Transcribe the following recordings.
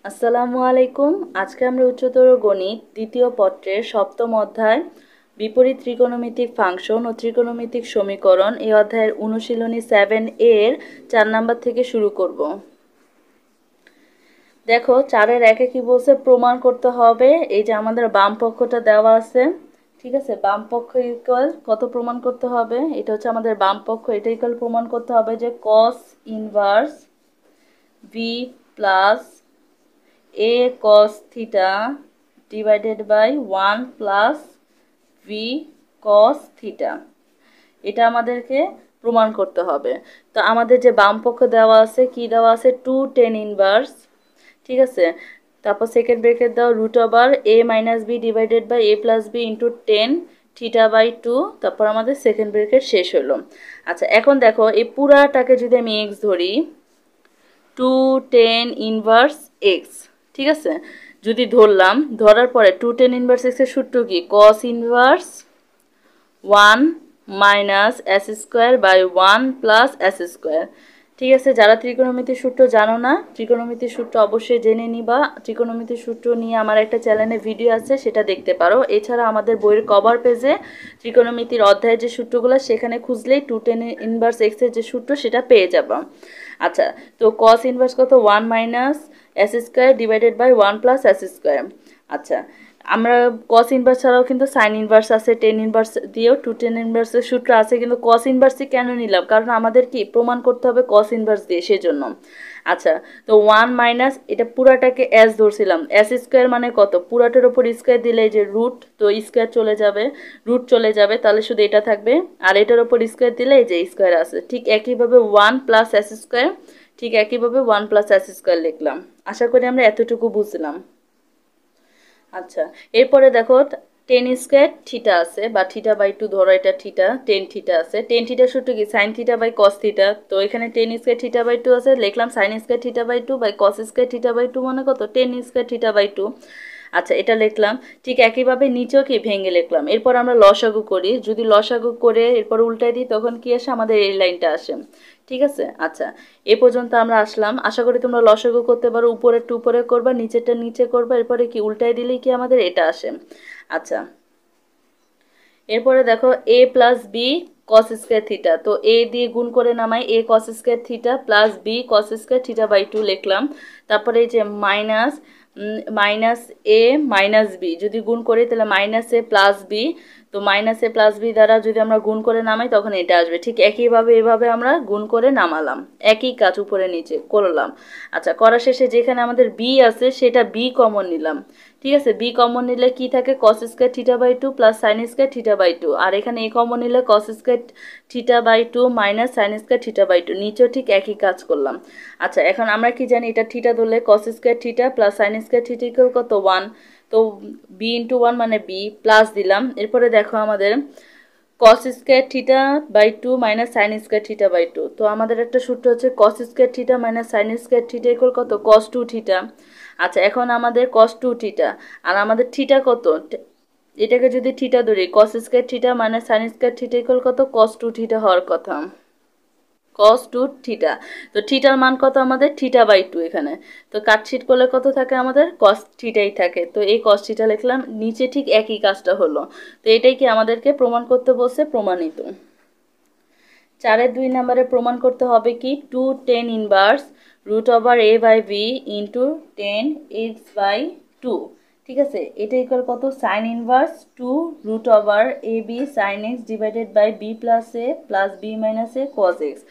আসসালামু আলাইকুম। আজকে আমরা উচ্চতর গণিত দ্বিতীয় পত্রের সপ্তম অধ্যায় বিপরীত ত্রিকোণমিতিক ফাংশন ও ত্রিকোণমিতিক সমীকরণ এই অধ্যায়ের অনুশীলনী 7 এর 4 নাম্বার থেকে শুরু করব। দেখো 4-এর 1-এ কি বলছে, প্রমাণ করতে হবে। এই যে আমাদের বাম পক্ষটা দেওয়া আছে, ঠিক আছে, বাম পক্ষ ইকুয়াল কত প্রমাণ করতে হবে, এটা হচ্ছে আমাদের বাম পক্ষ, এটা ইকুয়াল প্রমাণ করতে হবে যে cos inverse v plus a cos theta divided by 1 plus v cos theta, এটা আমাদেরকে প্রমাণ করতে হবে। তো আমাদের যে বাম পক্ষ দেওয়া আছে, কি দেওয়া আছে, 2 tan ইনভার্স, ঠিক আছে, তারপর সেকেন্ড ব্র্যাকেট দাও root over a minus B divided by a plus B into tan theta by 2, তারপর আমাদের সেকেন্ড ব্র্যাকেট শেষ হলো। আচ্ছা, এখন দেখো এই পুরাটাকে যদি আমি এক্স ধরি, 2 tan ইনভার্স এক্স, ঠিক আছে, যদি ধরলাম, ধরার পরে 2 tan ইনভার্স এক্স এর সূত্র কি, cos inverse 1 minus S square by 1 plus S square. ঠিক আছে, যারা ত্রিকোণমিতির সূত্র জানো না, ত্রিকোণমিতির সূত্র অবশ্যই জেনে নিবা। ত্রিকোণমিতির সূত্র নিয়ে আমার একটা চ্যানেলে ভিডিও আছে, সেটা দেখতে পারো। এছাড়া আমাদের বইয়ের কভার পেজে ত্রিকোণমিতির অধ্যায়ের যে সূত্রগুলো, সেখানে খুঁজলেই 2 tan ইনভার্স এক্স এর যে সূত্র সেটা পেয়ে যাবা। আচ্ছা, তো cos ইনভার্স কত, 1 minus S square divided by 1 plus S square. আচ্ছা, আমরা cos ইনভার্স ছাড়াও কিন্তু sin ইনভার্স আছে, tan ইনভার্স দিয়েও 2 tan ইনভার্সের সূত্র আছে, কিন্তু cos ইনভার্সই কেন নিলাম, কারণ আমাদের কি প্রমাণ করতে হবে cos ইনভার্স দিয়ে, সেজন্য। আচ্ছা, তো 1 মাইনাস, এটা পুরাটাকে s ধরছিলাম, s স্কোয়ার মানে কত, পুরাটার উপর স্কোয়ার দিলে যে রুট, তো স্কোয়ার চলে যাবে, রুট চলে যাবে, তাহলে শুধু এটা থাকবে, আর এটার উপর স্কোয়ার দিলে এই যে স্কোয়ার আছে। ঠিক একইভাবে 1 প্লাস এস স্কোয়ার, ঠিক একইভাবে 1 প্লাস এস স্কোয়ার লিখলাম। আশা করি আমরা এতটুকু বুঝলাম। আচ্ছা, এরপরে দেখো টেন স্কোয়ার থিটা আছে, বা থিটা বাই 2 ধরো, এটা থিটা, টেন থিটা আছে। টেন থিটার সূত্র কি, sine theta by cos theta. তো এখানে টেন স্কোয়ার থিটা বাই 2 আছে, লিখলাম sine square theta by 2 by cos square theta by 2 মানে কত, টেন স্কোয়ার থিটা বাই 2। আচ্ছা, এটা লিখলাম। ঠিক একইভাবে নিচেও কি ভেঙে লিখলাম। এরপর আমরা লসাগু করি, যদি লসাগু করে এরপর উল্টাই দিই, তখন কি আসে, আমাদের এই লাইনটা আসে। ঠিক আছে। আচ্ছা, এ পর্যন্ত আমরা আসলাম। আশা করি তোমরা লসাগু করতে পারো, উপরেরটা উপরে করবা, নিচেরটা নিচে করবা, এরপরে কি উল্টাই দিলেই কি আমাদের এটা আসে। আচ্ছা, এরপরে দেখো a plus B cos square theta, তো a দিয়ে গুণ করে নামাই, a cos square theta plus B cos square theta by 2 লিখলাম। তারপরে এই যে minus minus A minus B, যদি গুণ করি তাহলে মাইনাস এ প্লাস বি, তো মাইনাস এ প্লাস বি দ্বারা যদি আমরা গুণ করে নামাই তখন এটা আসবে। ঠিক একইভাবে এভাবে আমরা গুণ করে নামালাম, একই কাজ উপরে নিচে করলাম। আচ্ছা, করা শেষে যেখানে আমাদের বি আছে সেটা বি কমন নিলাম। ঠিক আছে, বি কমন নিলে কি থাকে, cos square theta by 2 plus sine square theta by 2, আর এখানে এ কমন নিলে cos square theta by 2 minus sine square theta by 2, নিচেও ঠিক একই কাজ করলাম। আচ্ছা, এখন আমরা কি জানি, এটা থিটা ধরলে কস square theta plus sine square theta equal কত, 1। তো বি ইন্টু 1 মানে বি, প্লাস দিলাম। এরপরে দেখো আমাদের cos square theta by 2 minus sine square theta by 2, তো আমাদের একটা সূত্র হচ্ছে cos square theta minus sine square theta equal কত, cos 2 থিটা। আচ্ছা, এখন আমাদের cos 2 থিটা, আর আমাদের থিটা কত, এটাকে যদি থিটা ধরি, cos square theta minus sine square theta equal কত, cos 2 থিটা হওয়ার কথা, cos 2 থিটা। তো থিটার মান কত আমাদের, থিটা বাই 2 এখানে, তো কাটছিট করলে কত থাকে আমাদের, cos থিটাই থাকে। তো এই cos থিটা লিখলাম, নিচে ঠিক একই কাজটা হলো। তো এটাই কি আমাদেরকে প্রমাণ করতে বলছে, প্রমাণিত। 4-এর 2 নম্বরে প্রমাণ করতে হবে কি, 2 tan inverse root over a by B into tan X by 2। ঠিক আছে, এটা ইকুয়াল কত, sine inverse 2 root over A B sine X divided by B plus A plus B minus A cos X.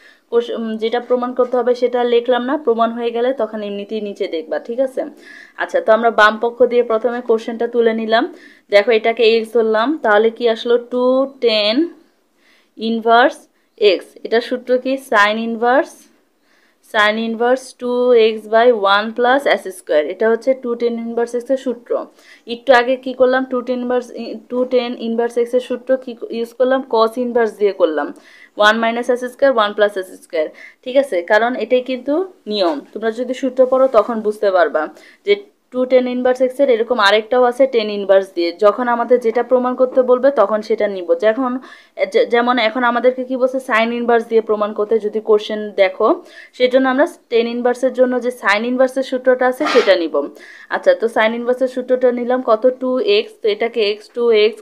যেটা প্রমাণ করতে হবে সেটা লিখলাম না, প্রমাণ হয়ে গেলে তখন এমনিতেই নিচে দেখবা। ঠিক আছে। আচ্ছা, তো আমরা বাম পক্ষ দিয়ে প্রথমে কোশ্চেনটা তুলে নিলাম। দেখো এটাকে এক্স ধরলাম, তাহলে কি আসলো, 2 tan ইনভার্স এক্স, এটার সূত্র কি, sine inverse 2x by 1 plus S square, এটা হচ্ছে 2 tan ইনভার্স এক্স এর সূত্র। একটু আগে কি করলাম, 2 tan ইনভার্স এক্স এর সূত্র কি ইউজ করলাম, cos ইনভার্স দিয়ে করলাম, 1 minus S square 1 plus S square. ঠিক আছে, কারণ এটাই কিন্তু নিয়ম, তোমরা যদি সূত্র পড়ো তখন বুঝতে পারবা যে টু টেন ইনভার্স এক্সের এরকম আরেকটাও আছে টেন ইনভার্স দিয়ে। যখন আমাদের যেটা প্রমাণ করতে বলবে তখন সেটা নিব। যেমন এখন আমাদেরকে কি বলছে সাইন ইনভার্স দিয়ে প্রমাণ করতে, যদি কোশ্চেন দেখো সেজন্য আমরা টেন ইনভার্সের জন্য যে সাইন ইনভার্সের সূত্রটা আছে সেটা নিব। আচ্ছা, তো সাইন ইনভার্সের সূত্রটা নিলাম কত, 2x, তো এটাকে x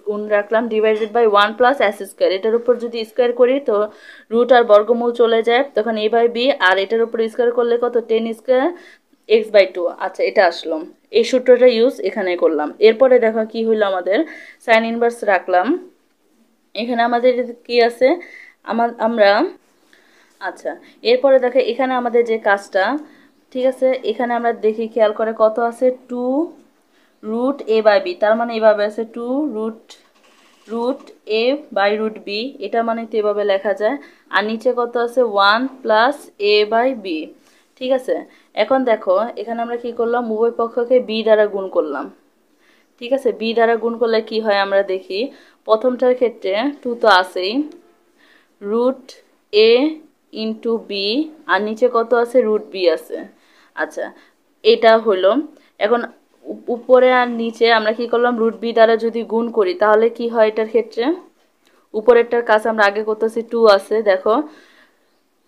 গুণ রাখলাম divided by 1 plus s square. এটার উপর যদি স্কোয়ার করি তো রুট আর বর্গমূল চলে যায়, তখন a বাই b, আর এটার উপর স্কোয়ার করলে কত, 10 স্কোয়ার x/2। আচ্ছা, এটা আসলো, এই সূত্রটা ইউজ এখানে করলাম। এরপরে দেখো কি হইলো, আমাদের সাইন ইনভার্স রাখলাম, এখানে আমাদের কি আছে আমরা আচ্ছা, এরপরে দেখো এখানে আমাদের যে কাজটা, ঠিক আছে, এখানে আমরা দেখি খেয়াল করে কত আছে, 2 রুট a বাই b, তার মানে এভাবে আছে 2 root a by root b, এটা মানে তো এভাবে লেখা যায়। আর নিচে কত আছে, 1 প্লাস a বাই b। ঠিক আছে, এখন দেখো এখানে আমরা কি করলাম, উভয় পক্ষকে b দ্বারা গুণ করলাম। ঠিক আছে, b দ্বারা গুণ করলে কি হয় আমরা দেখি। প্রথমটার ক্ষেত্রে 2 তো আছেই, রুট a ইন্টু বি, আর নিচে কত আছে, রুট বি আছে। আচ্ছা, এটা হলো। এখন উপরে আর নিচে আমরা কি করলাম, রুট বি দ্বারা যদি গুণ করি তাহলে কি হয় এটার ক্ষেত্রে, উপরেরটার কাজ আমরা আগে করতেছি, 2 আছে, দেখো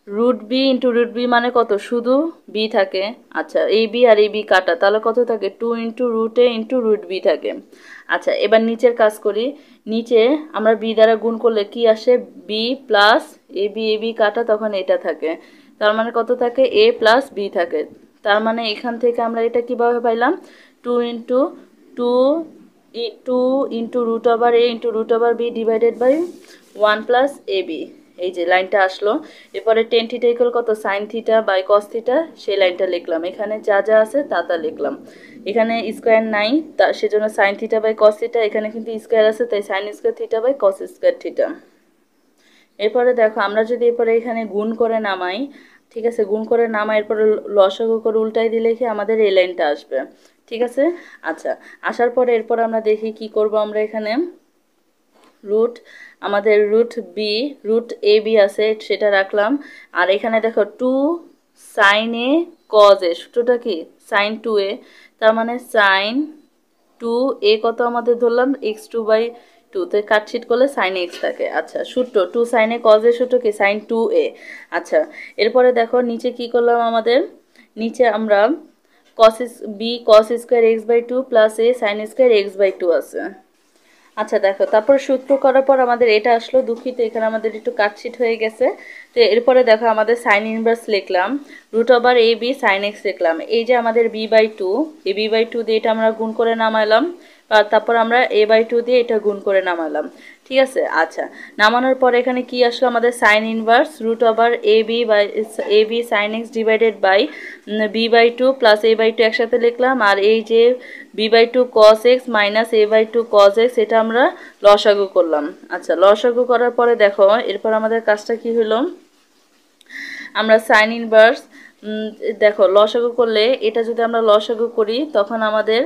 root B into root B মানে কত, শুধু বি থাকে। আচ্ছা, এই বি আর এই বি কাটা, তাহলে কত থাকে, 2 ইন্টু রুট এ ইন্টু রুট বি থাকে। আচ্ছা, এবার নিচের কাজ করি, নিচে আমরা বি দ্বারা গুণ করলে কি আসে, বি প্লাস এ বি কাটা, তখন এটা থাকে, তার মানে কত থাকে, এ প্লাস বি থাকে। তার মানে এখান থেকে আমরা এটা কিভাবে পাইলাম, 2 into two two into root over A into root over B divided by 1 plus A B. এই যে লাইনটা আসলো। এরপরে টেন থিটা ইকুয়াল কত, sine theta by cos theta, সেই লাইনটা লিখলাম। এখানে যা যা আছে তা লিখলাম। এখানে স্কোয়ার নাই, তা সেজন্য sine theta by cos theta, এখানে কিন্তু স্কোয়ার আছে তাই sine square theta by cos square theta. এরপরে দেখো আমরা যদি এরপরে এখানে গুণ করে নামাই, ঠিক আছে, গুণ করে নামাই, এরপরে লসাগু করে উল্টাই দিলে কি আমাদের এই লাইনটা আসবে। ঠিক আছে, আচ্ছা, আসার পরে এরপর আমরা দেখি কি করব, আমরা এখানে আমাদের রুট এ বি আছে সেটা রাখলাম। আর এখানে দেখো 2 সাইন এ কজ এ, সূত্রটা কি, সাইন 2a, তার মানে সাইন 2a কত আমাদের ধরলাম, x2/2, তো কাটছিট করলে সাইন x থাকে। আচ্ছা, সূত্র 2 সাইন এ কজ এর সূত্র কি, সাইন 2a। আচ্ছা, এরপরে দেখো নিচে কি করলাম, আমাদের নিচে আমরা cos square x/2 plus a sine square x/2 আছে। আচ্ছা, দেখো তারপর সূত্র করার পর আমাদের এটা আসলো, দুঃখিত এখানে আমাদের একটু কাটছিট হয়ে গেছে। তো এরপরে দেখো আমাদের সাইন ইনভার্স লিখলাম, root over A B sine x লিখলাম। এই যে আমাদের b/2, এই b/2 দিয়ে এটা আমরা গুণ করে নামাইলাম, আর তারপর আমরা a/2 দিয়ে এটা গুণ করে নামালাম। ঠিক আছে, আচ্ছা, নামানোর পর এখানে কি আসলো, আমাদের sine inverse root over A B sine X divided by b/2 plus a/2 একসাথে লিখলাম। আর এই যে b/2 cos x minus a/2 cos x, এটা আমরা লসাগু করলাম। আচ্ছা, লসাগু করার পরে দেখো এরপর আমাদের কাজটা কি হলো, আমরা সাইন ইনভার্স দেখো লসাগু করলে, এটা যদি আমরা লসাগু করি তখন আমাদের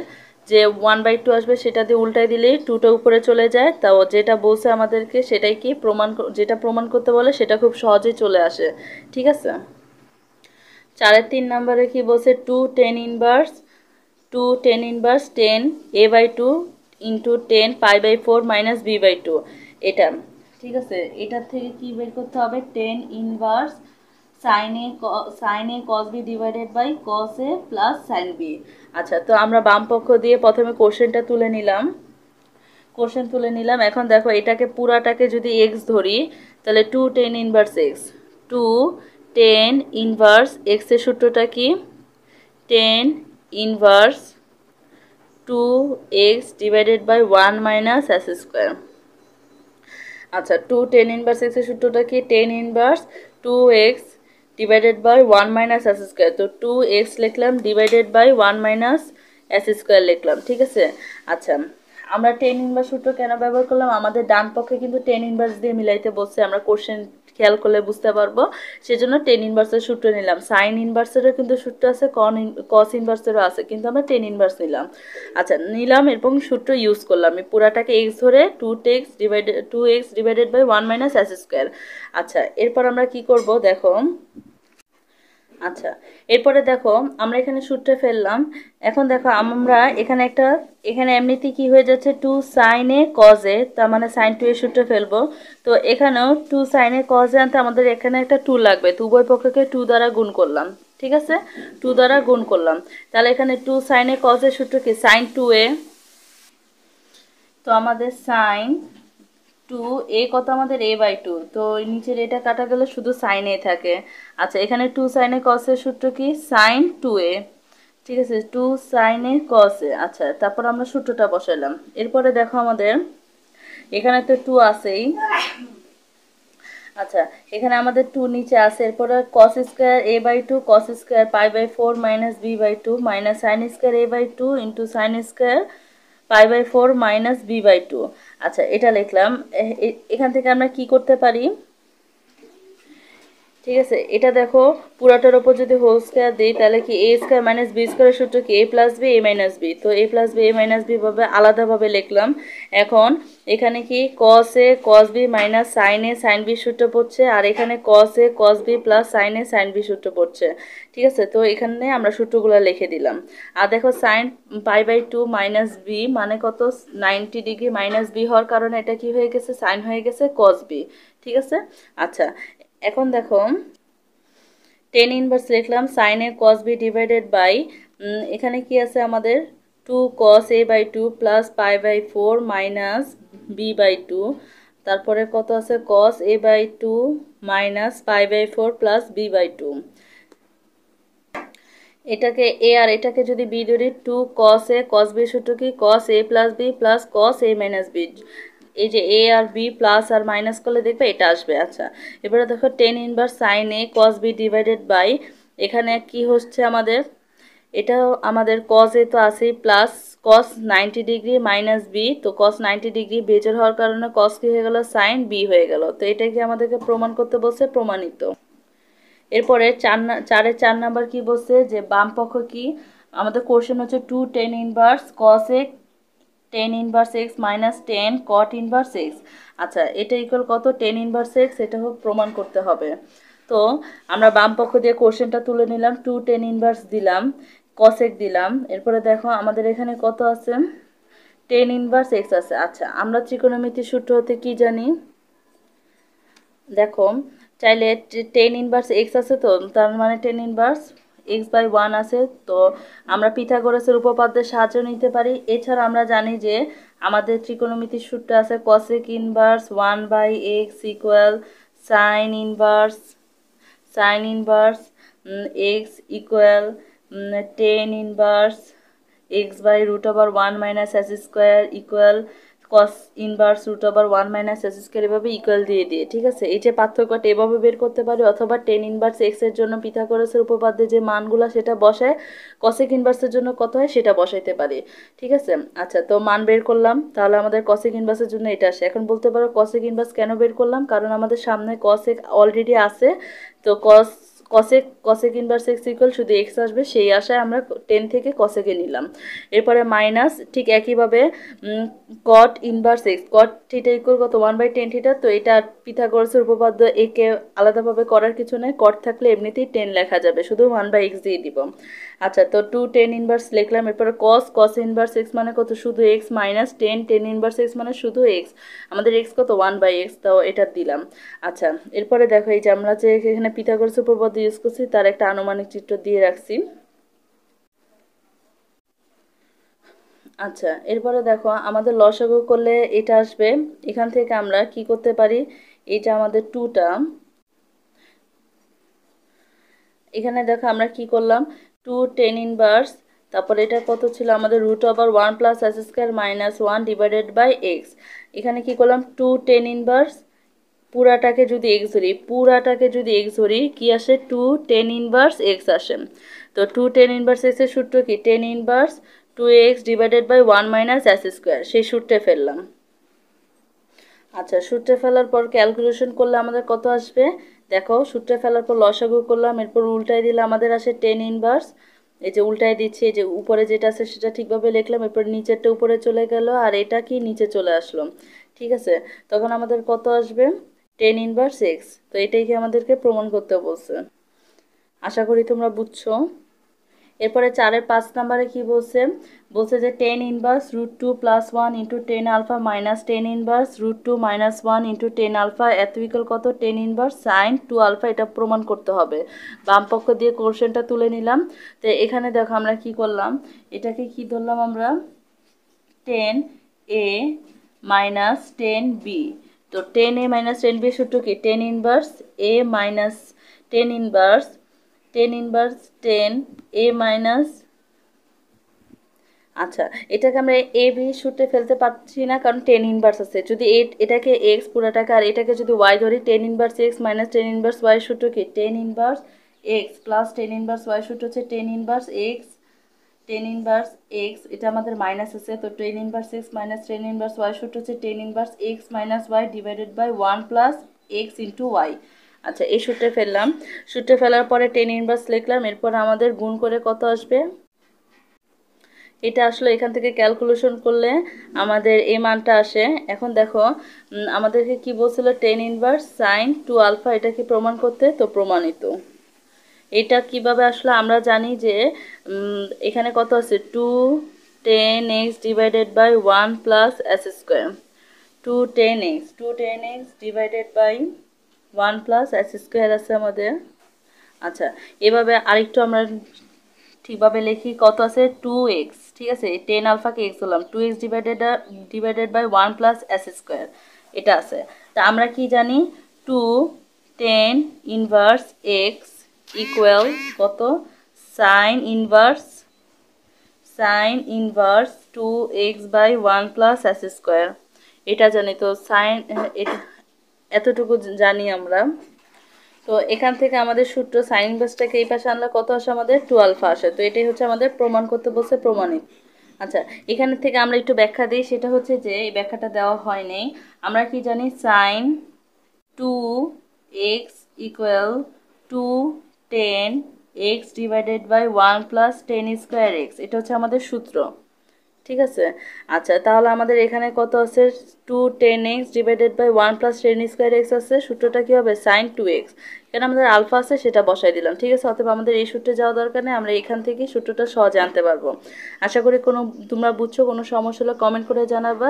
যে 1/2 আসবে সেটা দিয়ে উল্টাই দিলে 2টা উপরে চলে যায়। তাও যেটা বলছে আমাদেরকে সেটাই কি যেটা প্রমাণ করতে বলে সেটা খুব সহজেই চলে আসে। ঠিক আছে, 4-এর 3 নম্বরে কি বলছে, 2 tan inverse 10 a/2 into 10 π/4 minus b/2, এটা। ঠিক আছে, এটার থেকে কি বের করতে হবে, 10 inverse sine A cos B divided by cos A plus sine B. আচ্ছা, তো আমরা বাম পক্ষ দিয়ে প্রথমে কোশ্চেনটা তুলে নিলাম। এখন দেখো এটাকে পুরাটাকে যদি এক্স ধরি তাহলে 2 tan inverse x, 2 tan inverse x এর সূত্রটা কি, tan inverse 2x divided by 1 minus s square. আচ্ছা, 2 tan ইনভার্স x এর সূত্রটা কি, tan inverse 2x divided by 1 minus s square, তো 2x লিখলাম divided by 1 minus s square লিখলাম। ঠিক আছে, আচ্ছা, আমরা tan ইনভার্স সূত্র কেন ব্যবহার করলাম, আমাদের ডান পক্ষে কিন্তু tan ইনভার্স দিয়ে মিলাইতে বলছে, আমরা কোশ্চেন খেয়াল করলে বুঝতে পারবো, সেজন্য tan ইনভার্সের সূত্র নিলাম। সাইন ইনভার্সেরও কিন্তু সূত্র আছে, কস ইনভার্সেরও আছে, কিন্তু আমরা tan ইনভার্স নিলাম। আচ্ছা, নিলাম এবং সূত্র ইউজ করলাম, এই পুরাটাকে x ধরে 2x divided by 1 minus s square. আচ্ছা, এরপর আমরা কি করব দেখো, আচ্ছা, এরপরে দেখো আমরা এখানে সূত্রে ফেললাম। এখন দেখো আমরা এখানে এমনিতেই কি হয়ে যাচ্ছে, টু সাইনে কজে, তার মানে সাইন টু এর সূত্রে ফেলবো। তো এখানেও টু সাইনে কজে আনতে আমাদের এখানে একটা টু লাগবে, তো উভয় পক্ষকে টু দ্বারা গুণ করলাম। ঠিক আছে, টু দ্বারা গুণ করলাম। তাহলে এখানে টু সাইনে কজের সূত্র কি, সাইন টু এ। তো আমাদের সাইন টু এ কত, আমাদের এ বাই টু। তো নিচের এটা কাটা গেলে শুধু সাইন এ থাকে। আচ্ছা, এখানে টু সাইনে কসের সূত্র কি, সাইন টু এ। ঠিক আছে, টু সাইনে কসে। আচ্ছা, তারপর আমরা সূত্রটা বসাইলাম। এরপরে দেখো আমাদের এখানে তো টু আছেই। আচ্ছা, এখানে আমাদের টু নিচে আছে। এরপরে cos square a by two, cos square pi by four minus B by two, minus sine square a by two into sine square pi by four minus B by two. আচ্ছা, এটা লিখলাম। এখান থেকে আমরা কি করতে পারি, ঠিক আছে, এটা দেখো পুরাটার ওপর যদি হোল স্কোয়ার দিই তাহলে কি এ স্কোয়ার মাইনাস বি স্কোয়ারের সূত্র কি, এ plus B A minus b. তো এ plus B A minus B ভাবে আলাদাভাবে লিখলাম। এখন এখানে কি কস এ কস বি মাইনাস সাইন এ সাইন বি সূত্র পড়ছে, আর এখানে কস এ কস বি প্লাস সাইন এ সাইন বি সূত্র পড়ছে। ঠিক আছে, তো এখানে আমরা সূত্রগুলো লিখে দিলাম। আর দেখো sine pi by two minus b মানে কত, 90 ডিগ্রি মাইনাস বি হওয়ার কারণে এটা কি হয়ে গেছে, সাইন হয়ে গেছে কস বি। ঠিক আছে। আচ্ছা, এখন দেখো টেন ইনভার্স লিখলাম, sine A cos B divided by, এখানে কি আছে আমাদের, two cos A by two plus pi by four minus B by two. তারপরে কত আছে, cos A by two minus pi by four plus B by two. এটাকে এ আর এটাকে যদি বি ধরি, টু কস এ কস বি সূত্র কি, cos A plus b plus cos a minus b. এই যে এ আর বি প্লাস আর মাইনাস করলে দেখবে এটা আসবে। আচ্ছা, এবারে দেখো tan inverse sine A cos B divided by, এখানে কি হচ্ছে আমাদের, এটা আমাদের কস এ তো আছেই, plus cos 90 degree minus b. তো কস 90 ডিগ্রি বেজের হওয়ার কারণে কস কি হয়ে গেল, সাইন বি হয়ে গেল। তো এটা কি আমাদেরকে প্রমাণ করতে বলছে, প্রমাণিত। এরপরে চারের 4 নাম্বার কি বলছে, যে বাম পক্ষ কি, আমাদের কোশ্চেন হচ্ছে two tan inverse cos A tan inverse x minus tan cot inverse x. আচ্ছা, এটা ইকুয়াল কত, টেন ইনভার্স এক্স, এটা প্রমাণ করতে হবে। তো আমরা বাম পক্ষ দিয়ে কোশ্চেনটা তুলে নিলাম, টু টেন ইনভার্স দিলাম, কসেক দিলাম। এরপরে দেখো আমাদের এখানে কত আছে, টেন ইনভার্স এক্স আছে। আচ্ছা, আমরা ত্রিকোণমিতির সূত্র হতে কি জানি, দেখো চাইলে টেন ইনভার্স এক্স আছে, তো তার মানে tan inverse x by one আছে। তো আমরা পিথাগোরাসের উপপাদ্যের সাহায্য নিতে পারি। এছাড়া আমরা জানি যে আমাদের ত্রিকোণমিতির সূত্র আছে cosec inverse one by x equal sine inverse x equal tan inverse x by root over one minus S square equal cos inverse root over one minus S square, এভাবে ইকুয়াল দিয়ে। ঠিক আছে, এই যে পার্থক্যটা এভাবে বের করতে পারি, অথবা টেন ইনভার্স এক্স এর জন্য পিথাগোরাসের উপপাদ্যে যে মানগুলো সেটা বসায় কসেক ইনভার্সের জন্য কত হয় সেটা বসাইতে পারি। ঠিক আছে। আচ্ছা, তো মান বের করলাম, তাহলে আমাদের কসেক ইনভার্সের জন্য এটা আসে। এখন বলতে পারো কসেক ইনভার্স কেন বের করলাম, কারণ আমাদের সামনে কসেক অলরেডি আছে। তো কসেক ইনভার্স এক্স ইকুয়াল শুধু এক্স আসবে, সেই আশায় আমরা টেন থেকে কসেকে নিলাম। এরপরে মাইনাস ঠিক একইভাবে কট ইনভার্স এক্স, কট থিটা ইকুয়াল কত, ওয়ান বাই টেন থিটা। তো এটা পিথাগোরাসের উপপাদ্য, একে আলাদাভাবে করার কিছু নেই, কট থাকলে এমনিতেই টেন লেখা যাবে, শুধু ওয়ান বাই এক্স দিয়ে দিব। আচ্ছা, তো টু টেন ইনভার্স লিখলাম। এরপরে কস ইনভার্স এক্স মানে কত, শুধু x minus tan inverse x মানে শুধু এক্স। আমাদের এক্স কত, ওয়ান বাই এক্স, তাও এটা দিলাম। আচ্ছা, এরপরে দেখো এই যে আমরা যে এখানে পিথাগোরাসের উপপাদ্য ইউজ করছি তার একটা আনুমানিক চিত্র দিয়ে রাখছি। আচ্ছা, এরপরে দেখো আমাদের লসাগু করলে এটা আসবে। এখান থেকে আমরা কি করতে পারি, এটা আমাদের টুটা, এখানে দেখো আমরা কি করলাম, টু টেন ইনভার্স, তারপর এটা কত ছিল আমাদের, root over one plus S square minus one divided by x. এখানে কি করলাম, টু টেন ইনভার্স, পুরাটাকে যদি এক্স ধরি কি আসে, টু টেন ইনভার্স এক্স আসে। তো টু টেন ইনভার্স এক্সের সূত্র কি, tan inverse two x divided by one minus S square, সেই সূত্রে ফেললাম। আচ্ছা, সূত্রে ফেলার পর ক্যালকুলেশন করলে আমাদের কত আসবে, দেখো সূত্রে ফেলার পর লসাগু করলাম, এরপর উল্টাই দিলে আমাদের আসে টেন ইনভার্স। এই যে উল্টাই দিচ্ছি, এই যে উপরে যেটা আছে সেটা ঠিকভাবে লিখলাম, এরপর নিচেরটা উপরে চলে গেল, আর এটা কি নিচে চলে আসলো। ঠিক আছে, তখন আমাদের কত আসবে, টেন ইনভার্স এক্স। তো এটাই কি আমাদেরকে প্রমাণ করতে বলছে। আশা করি তোমরা বুঝছো। এরপরে 4-এর 5 নম্বরে কি বলছে, বলছে যে tan inverse root two plus one into tan alpha minus tan inverse root two minus one into tan alpha এত ইকুয়াল কত, tan inverse sine two alpha. এটা প্রমাণ করতে হবে। বাম পক্ষ দিয়ে কোশ্চেনটা তুলে নিলাম। তো এখানে দেখো আমরা কি করলাম, এটাকে কি ধরলাম আমরা, টেন এ মাইনাস টেন বি। তো টেন এ মাইনাস টেন বি সূত্র কি, টেন ইনভার্স এ মাইনাস টেন ইনভার্স টেন এ মাইনাস, আচ্ছা এটাকে আমরা এ বি সূত্রে ফেলতে পারছি না, কারণ টেন ইনভার্স আছে। যদি এটাকে এক্স পুরাটাকে আর এটাকে যদি ওয়াই ধরি, tan inverse x minus tan inverse y সূত্র কি, tan inverse x plus tan inverse y সূত্র হচ্ছে টেন ইনভার্স এক্স, এটা আমাদের মাইনাস আছে, তো tan inverse x minus tan inverse y সূত্র হচ্ছে tan inverse x minus y divided by one plus x into y. আচ্ছা এই সূত্রে ফেললাম, সূত্রে ফেলার পরে টেন ইনভার্স লিখলাম। এরপর আমাদের গুণ করে কত আসবে, এটা আসলে এখান থেকে ক্যালকুলেশন করলে আমাদের এই মানটা আসে। এখন দেখো আমাদেরকে কি বলছিল, tan inverse sine two alpha, এটা কি প্রমাণ করতে, তো প্রমাণিত। এটা কিভাবে আসলে আমরা জানি যে এখানে কত আছে, two tan x divided by one plus S square, two tan x divided by one plus S square আছে আমাদের। আচ্ছা এভাবে আরেকটু আমরা ঠিকভাবে লিখি, কত আছে, টু এক্স, ঠিক আছে, টেন আলফাকে এক্স বললাম, two x divided by one plus S square, এটা আছে। তা আমরা কি জানি, two tan inverse x equal কত, sine inverse two x by one plus S square, এটা জানি। তো সাইন এতটুকু জানি আমরা। তো এখান থেকে আমাদের সূত্র সাইন ইনভার্সটাকে এই পাশে আনলে কত আসে, আমাদের টু আলফা আসে। তো এটাই হচ্ছে আমাদের প্রমাণ করতে বলছে, প্রমাণিত। আচ্ছা এখান থেকে আমরা একটু ব্যাখ্যা দিই, সেটা হচ্ছে যে এই ব্যাখ্যাটা দেওয়া হয়নি। আমরা কি জানি, sine two x equal two tan x divided by one plus tan square x, এটা হচ্ছে আমাদের সূত্র, ঠিক আছে। আচ্ছা তাহলে আমাদের এখানে কত আছে, two tan x divided by one plus tan square x আছে। সূত্রটা কী হবে, সাইন টু এক্স, কেন আমাদের আলফা আছে সেটা বসাই দিলাম, ঠিক আছে। অথবা আমাদের এই সূত্রে যাওয়া দরকার নেই, আমরা এখান থেকেই সূত্রটা সহজে আনতে পারবো। আশা করি তোমরা বুঝছো, কোনো সমস্যা হলে কমেন্ট করে জানাবা।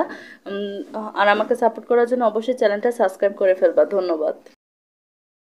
আর আমাকে সাপোর্ট করার জন্য অবশ্যই চ্যানেলটা সাবস্ক্রাইব করে ফেলবা। ধন্যবাদ।